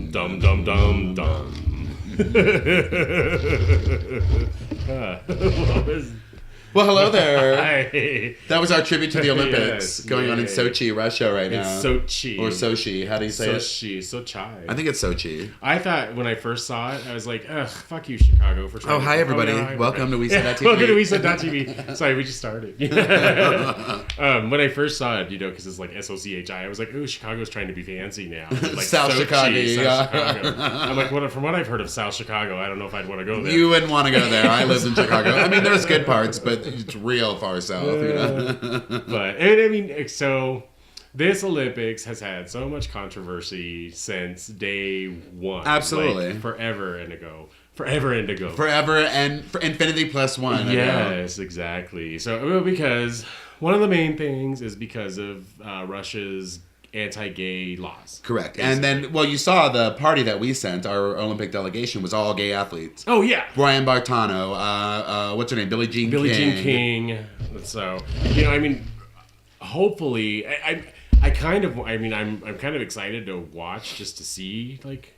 Dum dum dum dum. What was... Well, hello there. Hi. That was our tribute to the Olympics Yes, going on in Sochi, Russia right now. It's Sochi. Or Sochi. How do you say Sochi. it? Sochi. I think it's Sochi. I thought when I first saw it, I was like, ugh, fuck you, Chicago, for trying Oh, hi, everybody. Welcome to WeSaid.tv. Welcome to WeSaid.tv. Sorry, we just started. When I first saw it, because it's like SOCHI, I was like, ooh, Chicago's trying to be fancy now. Like South Chicago. Chicago. I'm like, from what I've heard of South Chicago, I don't know if I'd want to go there. You wouldn't want to go there. I lived in Chicago. I mean, there's good parts, but it's real far south, But, and I mean, so this Olympics has had so much controversy since day one. Absolutely. Like, forever and ago. Forever and for infinity plus one. Yes, exactly. So, because one of the main things is because of Russia's anti-gay laws. Correct. Basically. And then, well, you saw the party that we sent, our Olympic delegation, was all gay athletes. Oh, yeah. Brian Bartano, what's her name? Billie Jean King. So, I mean, hopefully, I'm kind of excited to watch just to see, like,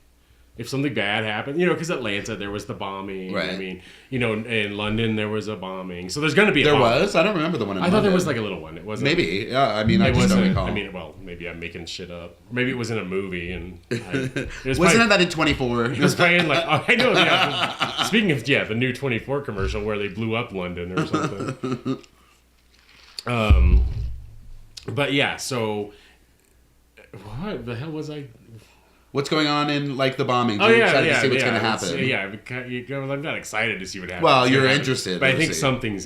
if something bad happened, because Atlanta, there was the bombing. Right. I mean, in London, there was a bombing. So there's going to be There was? I don't remember the one in London. I thought there was like a little one. It wasn't. Maybe. Yeah, I mean, I just don't recall. I mean, well, maybe I'm making shit up. Maybe it was in a movie. And Wasn't that in 24? It was playing like, oh, I know. Yeah, speaking of, the new 24 commercial where they blew up London or something. But yeah, so what the hell was I... What's going on in, like, the bombing? Oh, yeah, to see what's going to happen. I'm not excited to see what happens. Well, you're interested. But I think something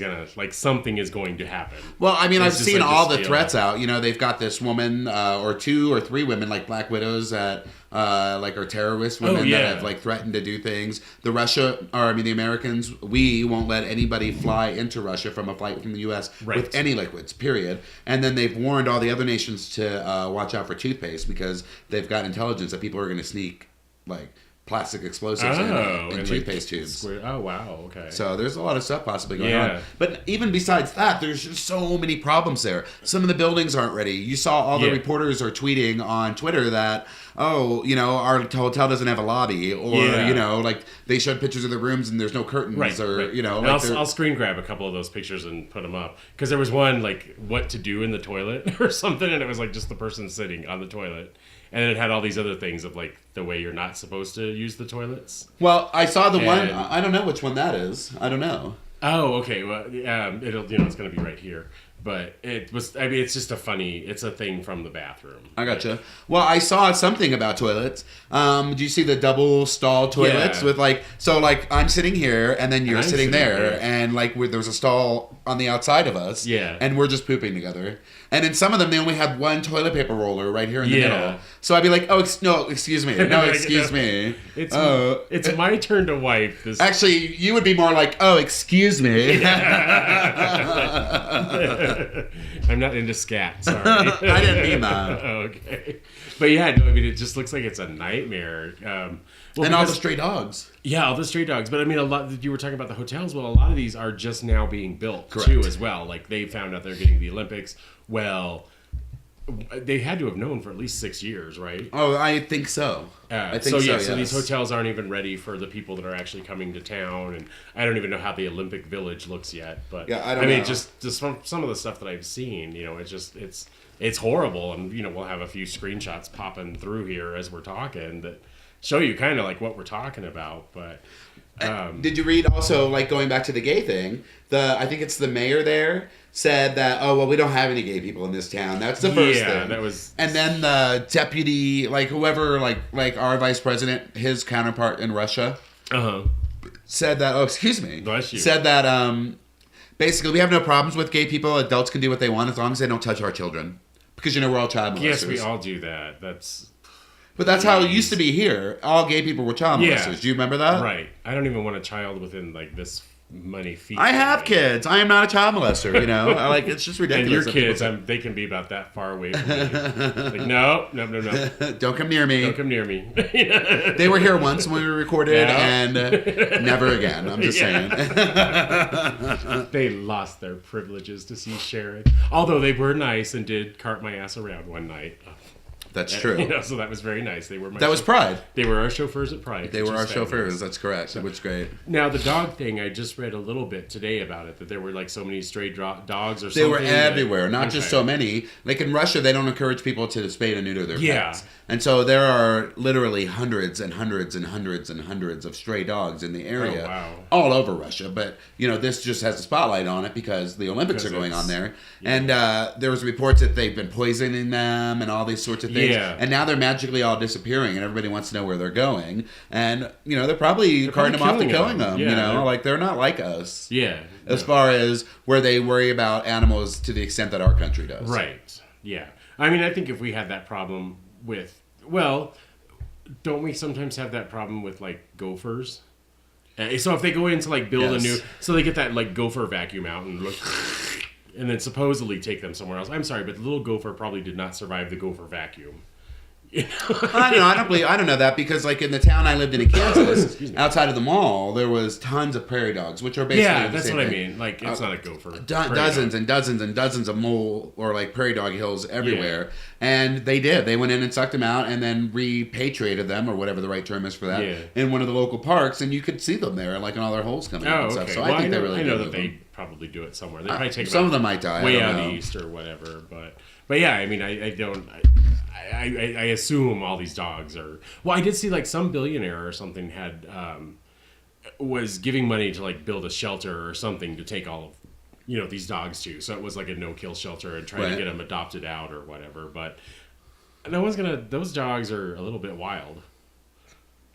is going to happen. Well, I mean, I've seen all the threats out. They've got this woman, or 2 or 3 women, like Black Widows, that, are terrorist women that have, like, threatened to do things. The Americans, we won't let anybody fly into Russia from a flight from the U.S. with any liquids, period. And then they've warned all the other nations to watch out for toothpaste because they've got intelligence that people are going to sneak, like, plastic explosives in toothpaste tubes. Oh, wow, okay. So there's a lot of stuff possibly going on. But even besides that, there's just so many problems there. Some of the buildings aren't ready. You saw all the reporters are tweeting on Twitter that, our hotel doesn't have a lobby. Or, like, they showed pictures of the rooms and there's no curtains. Right. I'll screen grab a couple of those pictures and put them up. Because there was one, like, what to do in the toilet or something. And it was, like, just the person sitting on the toilet. And it had all these other things of, like, the way you're not supposed to use the toilets. Well, I saw the one. I don't know which one that is. I don't know. Oh, okay. Well, it's going to be right here. But it was, it's just it's a thing from the bathroom. I gotcha. Well, I saw something about toilets. Do you see the double stall toilets with I'm sitting here and then you're sitting there and there's a stall on the outside of us. Yeah. And we're just pooping together. And in some of them, they only have one toilet paper roller right here in the middle. So I'd be like, no, excuse me. No, excuse me. It's my turn to wipe this. Actually, you would be more like, oh, excuse me. I'm not into scat, sorry. I didn't mean that. Okay. But it just looks like it's a nightmare. All the stray dogs. Yeah, all the stray dogs. But a lot, you were talking about the hotels. Well, a lot of these are just now being built too as well. Like they found out they're getting the Olympics. Well, they had to have known for at least 6 years, right? Oh, I think so. So these hotels aren't even ready for the people that are actually coming to town, and I don't even know how the Olympic Village looks yet. But I don't know. just from some of the stuff that I've seen, it's horrible, and we'll have a few screenshots popping through here as we're talking that show you kind of like what we're talking about. But did you read also, like, going back to the gay thing? I think it's the mayor there said that, we don't have any gay people in this town. That's the first thing. That was. And then the deputy, like whoever, like our vice president, his counterpart in Russia, said that. Oh, excuse me. Bless you. Said that basically we have no problems with gay people. Adults can do what they want as long as they don't touch our children, because we're all child molesters. Yes, we all do that. But that's how it used to be here. All gay people were child molesters. Do you remember that? Right. I don't even want a child within this many feet. I have kids. I am not a child molester. It's just ridiculous. And your kids, they can be about that far away from me. Like, no. Don't come near me. Don't come near me. They were here once when we recorded, and never again. I'm just saying. They lost their privileges to see Sharon. Although they were nice and did cart my ass around one night. That's true. So that was very nice. They were was Pride. They were our chauffeurs at Pride. They were our chauffeurs. That's correct. So, which is great. Now the dog thing, I just read a little bit today about it, that there were like so many stray dogs or something. They were everywhere. Not just so many. Like in Russia, they don't encourage people to spay and neuter their pets. And so there are literally hundreds and hundreds and hundreds and hundreds of stray dogs in the area, all over Russia. But this just has a spotlight on it because the Olympics are going on there, and there was reports that they've been poisoning them and all these sorts of things. And now they're magically all disappearing, and everybody wants to know where they're going. And they're probably carting them off and killing them. Like they're not like us. As far as where they worry about animals to the extent that our country does. Right. Yeah. I mean, I think if we had that problem with, don't we sometimes have that problem with like gophers? So if they go in to like build a new, so they get that like gopher vacuum out and look, and then supposedly take them somewhere else. I'm sorry, but the little gopher probably did not survive the gopher vacuum. I don't know that because like in the town I lived in Kansas, outside of the mall, there was tons of prairie dogs, which are basically that's what thing. I mean. Like it's not a gopher. Dozens and dozens and dozens of mole or like prairie dog hills everywhere, and they went in and sucked them out and then repatriated them or whatever the right term is for that in one of the local parks, and you could see them there like in all their holes coming out and stuff. So I think they really. I know that they probably do it somewhere. They probably take some of them might die way out east or whatever, but yeah, I mean I don't. I assume all these dogs are. Well, I did see like some billionaire or something had was giving money to like build a shelter or something to take all of these dogs to. So it was like a no-kill shelter and trying to get them adopted out or whatever. But no one's gonna. Those dogs are a little bit wild.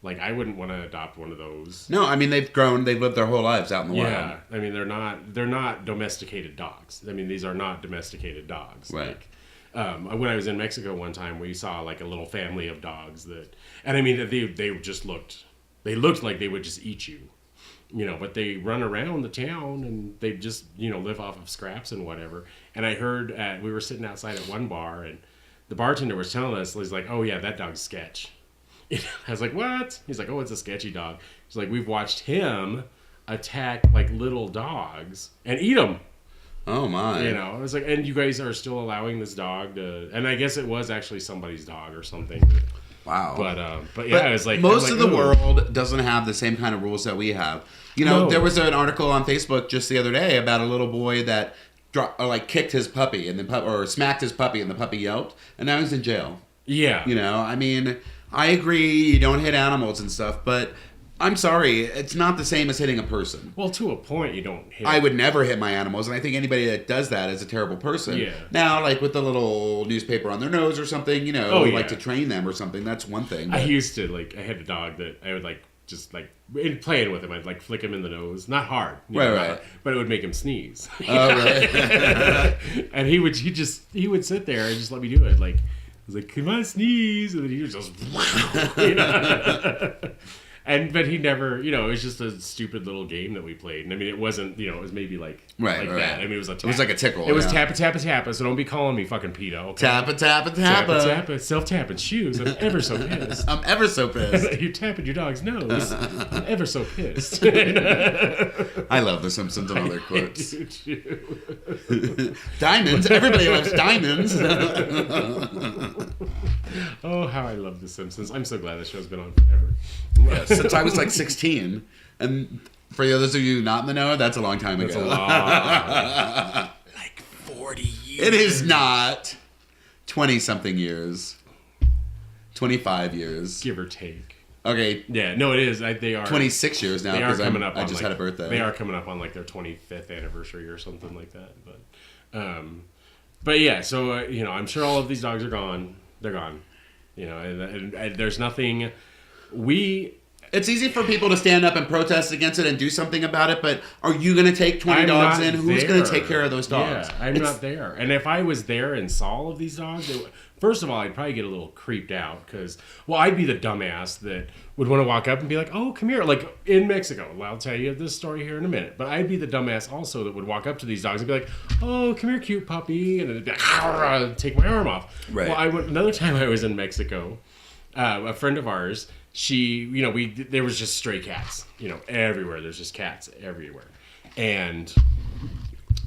Like I wouldn't want to adopt one of those. No, I mean they've lived their whole lives out in the wild. Yeah, I mean they're not domesticated dogs. I mean these are not domesticated dogs. Right. Like, when I was in Mexico one time, we saw like a little family of dogs and I mean they just looked like they would just eat you, but they run around the town and they just live off of scraps and whatever. And I heard we were sitting outside at one bar and the bartender was telling us, he's like, oh yeah, that dog's sketch. I was like, what? He's like, oh, it's a sketchy dog. He's like, we've watched him attack like little dogs and eat them. Oh my! I was like, and you guys are still allowing this dog to? And I guess it was actually somebody's dog or something. Wow! But yeah, I was like, most of the world doesn't have the same kind of rules that we have. There was an article on Facebook just the other day about a little boy that kicked his puppy and or smacked his puppy and the puppy yelped and now he's in jail. Yeah. I mean, I agree you don't hit animals and stuff, but. I'm sorry, it's not the same as hitting a person. Well, to a point, you don't hit. I would never hit my animals, and I think anybody that does that is a terrible person. Yeah. Now, like with the little newspaper on their nose or something, like to train them or something, that's one thing. But. I used to, I had a dog that I would, just, in playing with him, I'd, flick him in the nose. Not hard. Right. But it would make him sneeze. Oh, right. And he would sit there and just let me do it. I was like, come on, sneeze. And then he was just, But he never, it was just a stupid little game that we played. And I mean, it wasn't, it was maybe that. I mean, it was a tap. It was like a tickle. It was tappa, so don't be calling me fucking pedo. Okay? Tappa. Self-tapping shoes. I'm ever so pissed. You're tapping your dog's nose. I'm ever so pissed. I love The Simpsons and all their quotes. Diamonds. Everybody loves diamonds. Oh, how I love The Simpsons. I'm so glad this show's been on forever. Yes, since I was 16. And for those of you not in the know, that's a long time ago. That's a long. 40 years. It is not 20-something years. 25 years. Give or take. Okay. Yeah, no, it is. They are 26 years now because I just had a birthday. They are coming up on their 25th anniversary or something like that. But yeah, so I'm sure all of these dogs are gone. They're gone. And there's nothing. It's easy for people to stand up and protest against it and do something about it, but are you going to take 20 dogs in? Who's going to take care of those dogs? Yeah, I'm not there. And if I was there and saw all of these dogs, first of all, I'd probably get a little creeped out because, I'd be the dumbass that would want to walk up and be like, oh, come here. Like in Mexico, I'll tell you this story here in a minute, but I'd be the dumbass also that would walk up to these dogs and be like, oh, come here, cute puppy, and then it'd be like, take my arm off. Right. Well, another time I was in Mexico, a friend of ours, there was just stray cats, everywhere. There's just cats everywhere. And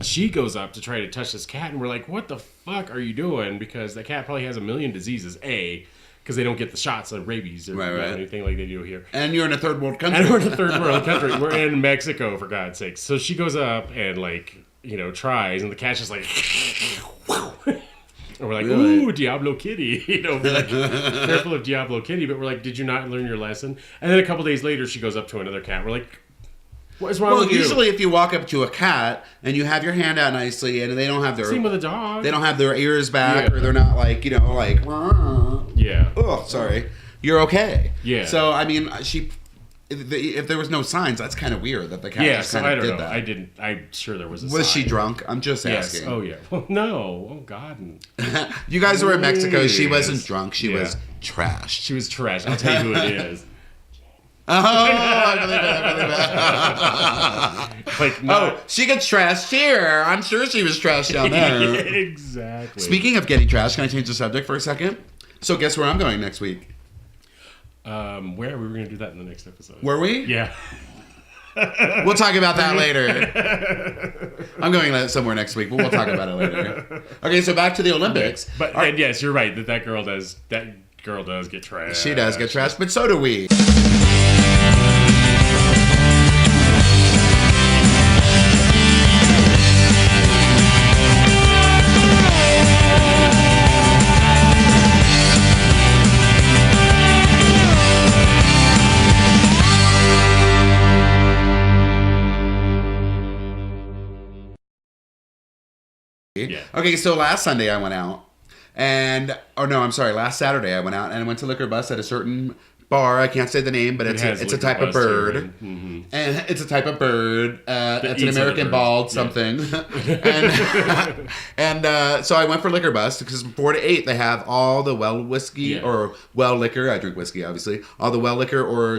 she goes up to try to touch this cat, and we're like, what the fuck are you doing? Because the cat probably has a million diseases, because they don't get the shots of rabies or anything like they do here. And you're in a third world country. And we're in a third world country. We're in Mexico, for God's sakes. So she goes up and, like, tries, and the cat's just like... And we're like, ooh, Diablo Kitty. We're like, careful of Diablo Kitty. But we're like, did you not learn your lesson? And then a couple days later, she goes up to another cat. We're like, what is wrong with you? Well, usually if you walk up to a cat and you have your hand out nicely and they don't have their... Same with a dog. They don't have their ears back or they're not like, like... Yeah. Oh, sorry. You're okay. Yeah. So, I mean, if there was no signs, that's kind of weird that the cat just kind of did that. I'm sure there was a sign. Was she drunk? I'm just asking. Yes. Oh, yeah. Well, no. Oh, God. You guys were in Mexico. She wasn't drunk. She was trashed. She was trashed. I'll tell you who it is. Oh, I believe it. She gets trashed here. I'm sure she was trashed down there. Exactly. Speaking of getting trashed, can I change the subject for a second? So guess where I'm going next week? Where? We were going to do that in the next episode. Were we? Yeah. We'll talk about that later. I'm going somewhere next week, but we'll talk about it later. Okay, so back to the Olympics. Okay. But and yes, you're right that girl does get trashed. She does get trashed, but so do we. Yeah. Okay, so last Sunday I went out, last Saturday I went out and I went to Liquor Bus at a certain bar. I can't say the name, but it's a type of bird. Mm-hmm. And it's a type of bird. It's an American bald something. and so I went for Liquor Bus because from 4 to 8 they have all the well whiskey or well liquor. I drink whiskey, obviously. All the well liquor or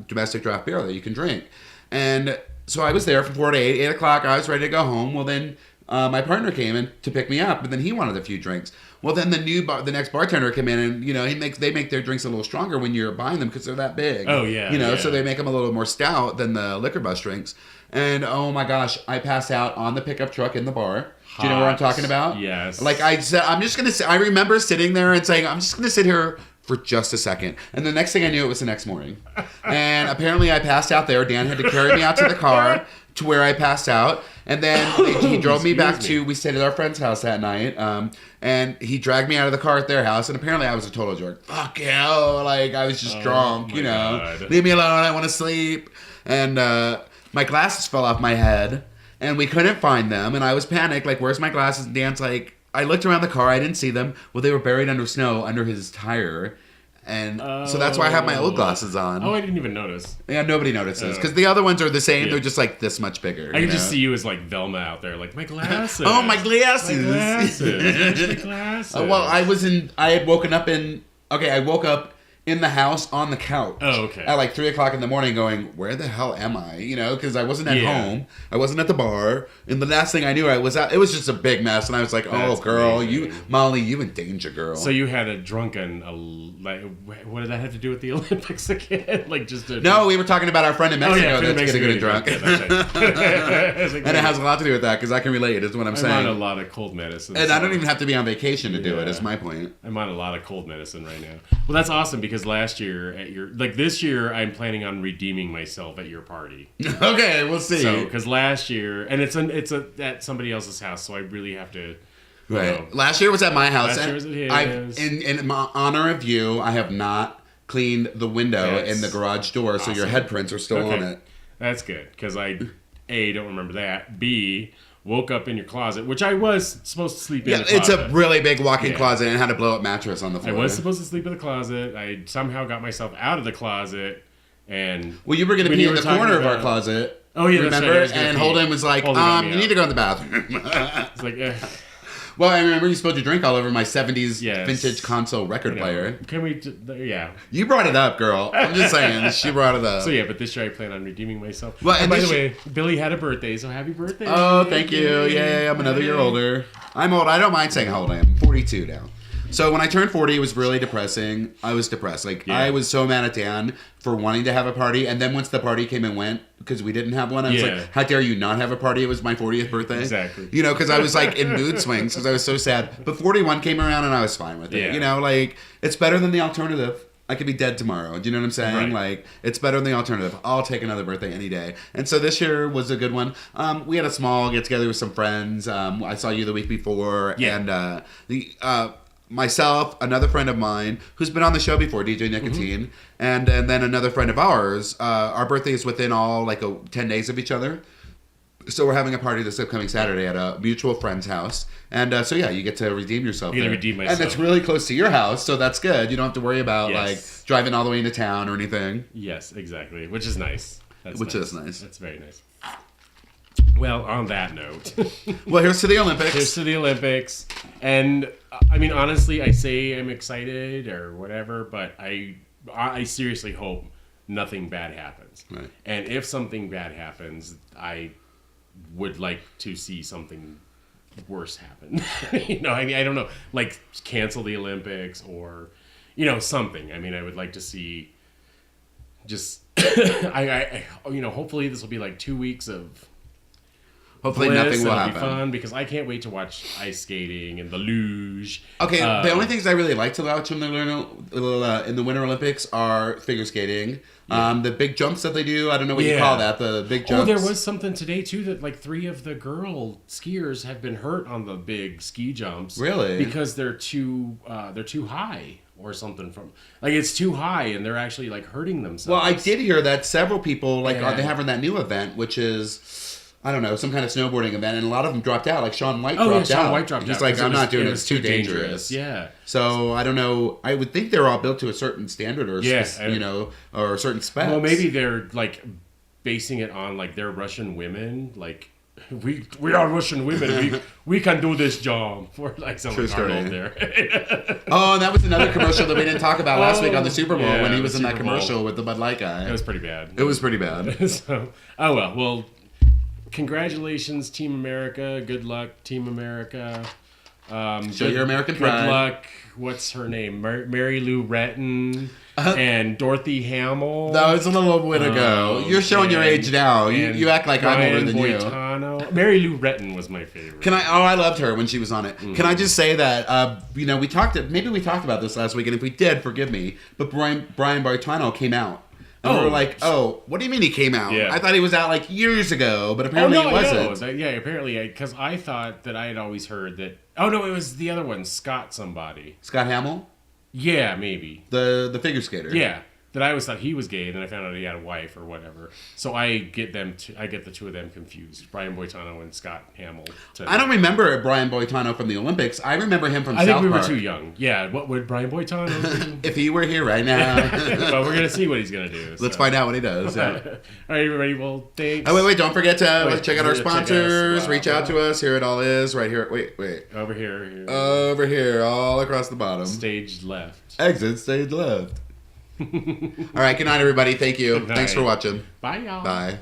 domestic draft beer that you can drink. And so I was there from 4 to 8. 8 o'clock, I was ready to go home. Well, then... my partner came in to pick me up, but then he wanted a few drinks. Well, then the next bartender came in, and they make their drinks a little stronger when you're buying them because they're that big. Oh yeah, so they make them a little more stout than the Liquor Bus drinks. And oh my gosh, I passed out on the pickup truck in the bar. Do you know what I'm talking about? Yes. Like I said, I'm just gonna. I remember sitting there and saying, I'm just gonna sit here for just a second. And the next thing I knew, it was the next morning. And apparently, I passed out there. Dan had to carry me out to the car to where I passed out. And then he drove me back to, we stayed at our friend's house that night, and he dragged me out of the car at their house, and apparently I was a total jerk. Fuck hell, like, I was just drunk, God. Leave me alone, I want to sleep. And my glasses fell off my head, and we couldn't find them, and I was panicked, like, where's my glasses? And Dan's like, I looked around the car, I didn't see them. Well, they were buried under snow, under his tire. And so that's why I have my old glasses on. Oh, I didn't even notice. Yeah, nobody notices. Because the other ones are the same. Yeah. They're just like this much bigger. I can just see you as like Velma out there. Like, my glasses. Oh, my glasses. My glasses. My glasses. Well, I had woken up I woke up in the house on the couch. Oh, okay. At like 3 o'clock in the morning going, where the hell am I? Because I wasn't at home. I wasn't at the bar. And the last thing I knew, I was out. It was just a big mess. And I was like, oh, girl, amazing. Molly, you in danger, girl. So you had a drunken, what did that have to do with the Olympics again? No, we were talking about our friend in Mexico that's getting good and drunk. Yeah, that's right. And it has a lot to do with that because I can relate, is what I'm saying. I'm on a lot of cold medicine. And I don't even have to be on vacation to do it, is my point. I'm on a lot of cold medicine right now. Well, that's awesome because last year this year I'm planning on redeeming myself at your party. Okay, we'll see. So because last year, and it's at somebody else's house, so I really have to. Right. Last year was at my house. Last year was at his. In honor of you, I have not cleaned the window in the garage door, awesome. So your head prints are still on it. That's good because I don't remember that. B, woke up in your closet, which I was supposed to sleep in. Yeah, it's a really big walk-in closet and had a blow-up mattress on the floor. I was supposed to sleep in the closet. I somehow got myself out of the closet, and you were going to pee in the corner of our closet. Oh yeah, remember? That's right. And Holden was like, "You need to go in the bathroom." It's like, Well, I remember you spilled your drink all over my 70s vintage console record player. Can we? You brought it up, girl. I'm just saying. She brought it up. So but this year I plan on redeeming myself. Well, and by the way, Billy had a birthday, so happy birthday. Oh, thank you. Yeah, I'm another year older. I'm old. I don't mind saying how old I am. I'm 42 now. So when I turned 40, it was really depressing. I was depressed. Like, I was so mad at Dan for wanting to have a party. And then once the party came and went, because we didn't have one, I was like, how dare you not have a party? It was my 40th birthday. Exactly. You know, because I was like in mood swings because I was so sad. But 41 came around and I was fine with it. Yeah. You know, like, it's better than the alternative. I could be dead tomorrow. Do you know what I'm saying? Right. Like, it's better than the alternative. I'll take another birthday any day. And so this year was a good one. We had a small get-together with some friends. I saw you the week before. Yeah. And myself, another friend of mine, who's been on the show before, DJ Nicotine, and then another friend of ours. Our birthday is within all, 10 days of each other. So we're having a party this upcoming Saturday at a mutual friend's house. And so, you get to redeem yourself. You get to redeem myself. And it's really close to your house, so that's good. You don't have to worry about, driving all the way into town or anything. Yes, exactly. Which is nice. Which is nice. That's very nice. Well, on that note. Well, here's to the Olympics. Here's to the Olympics. And, I mean, honestly, I say I'm excited or whatever, but I seriously hope nothing bad happens. Right. And if something bad happens, I would like to see something worse happen. I mean, I don't know, like cancel the Olympics or, something. I mean, I would like to see just, hopefully this will be like 2 weeks of hopefully bliss. Nothing will It'll happen. be fun because I can't wait to watch ice skating and the luge. Okay, the only things I really like to watch in the Winter Olympics are figure skating. The big jumps that they do, I don't know what you call that, the big jumps. Oh, there was something today, too, that like 3 of the girl skiers have been hurt on the big ski jumps. Really? Because they're too high or something it's too high and they're actually like hurting themselves. Well, I did hear that several people, they having that new event, which is, I don't know, some kind of snowboarding event, and a lot of them dropped out. Like Shaun White dropped out. Shaun White dropped out. He's like, I'm not doing it. It's too dangerous. Yeah. So, I don't know. I would think they're all built to a certain standard or, or a certain spec. Well, maybe they're like basing it on like they're Russian women. Like, we are Russian women. We can do this job. For like someone Arnold there. Oh, and that was another commercial that we didn't talk about last week on the Super Bowl when he was in that commercial with the Bud Light guy. It was pretty bad. It was pretty bad. So, well, congratulations, Team America. Good luck, Team America. Show your American pride. Good luck. What's her name? Mary Lou Retton and Dorothy Hamill. That was a little bit ago. You're showing your age now. You act like I'm older than you. Mary Lou Retton was my favorite. I loved her when she was on it. Can I just say that, we talked about this last week, and if we did, forgive me, but Brian Boitano came out. And we were like, what do you mean he came out? Yeah. I thought he was out like years ago, but apparently he wasn't. Apparently, because I thought that I had always heard that. Oh, no, it was the other one, Scott somebody. Scott Hamill? Yeah, maybe. The figure skater. Yeah. That I always thought he was gay, and then I found out he had a wife or whatever. So I get the two of them confused, Brian Boitano and Scott Hamill. I don't remember Brian Boitano from the Olympics. I remember him from South Park. I think we were too young. Yeah, what would Brian Boitano do? If he were here right now. Well, we're going to see what he's going to do. Let's find out what he does. Yeah. All right, everybody. Well, thanks. Oh, wait. Don't forget to check out our sponsors. Reach out to us. Here it all is. Right here. Wait. Over here. Over here. All across the bottom. Stage left. Exit stage left. All right. Good night, everybody. Thank you. Thanks for watching. Bye, y'all. Bye.